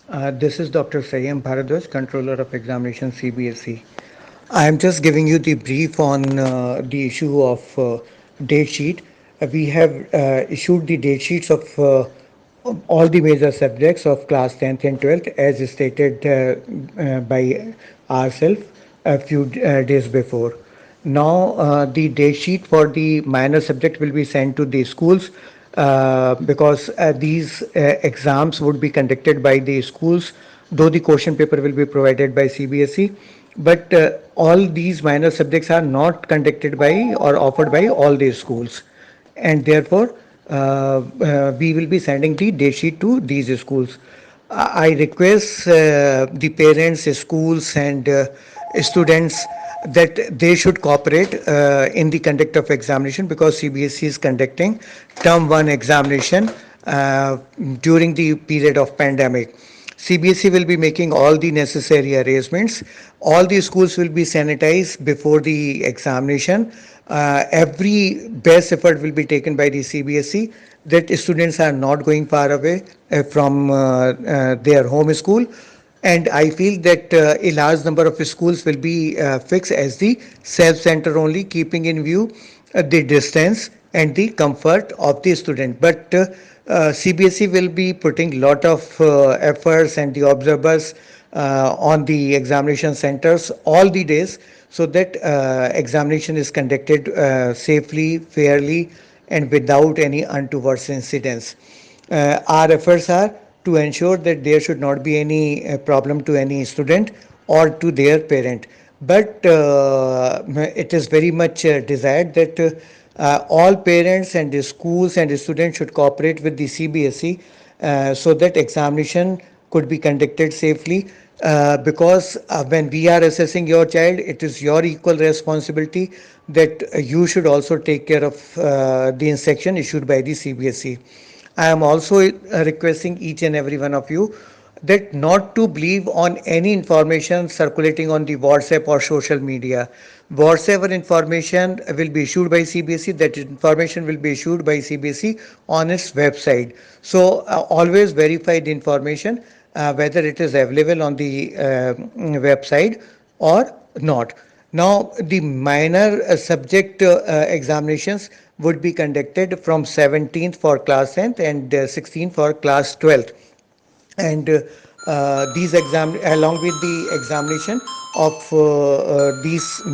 This is Dr. Sayyam Bharadwaj, Controller of Examination CBSE. I am just giving you the brief on the issue of date sheet. We have issued the date sheets of all the major subjects of class 10th and 12th as stated by ourselves a few days before. Now, the date sheet for the minor subject will be sent to the schools because these exams would be conducted by the schools, though the question paper will be provided by CBSE. But all these minor subjects are not conducted by or offered by all the schools, and therefore we will be sending the date sheet to these schools. I request the parents, schools, and students that they should cooperate in the conduct of examination because CBSE is conducting term 1 examination during the period of pandemic. CBSE will be making all the necessary arrangements. All the schools will be sanitized before the examination. Every best effort will be taken by the CBSE that students are not going far away from their home school. And I feel that a large number of schools will be fixed as the self-center only, keeping in view the distance and the comfort of the student. But CBSE will be putting lot of efforts and the observers on the examination centers all the days so that examination is conducted safely, fairly, and without any untoward incidents. Our efforts are to ensure that there should not be any problem to any student or to their parent. But it is very much desired that all parents and the schools and the students should cooperate with the CBSE so that examination could be conducted safely. Because when we are assessing your child, it is your equal responsibility that you should also take care of the instruction issued by the CBSE. I am also requesting each and every one of you that not to believe on any information circulating on the WhatsApp or social media. Whatever information will be issued by CBSE, that information will be issued by CBSE on its website. So always verify the information whether it is available on the website or not. Now, the minor subject examinations would be conducted from 17th for class 10th and 16th for class 12th. And these exam along with the examination of these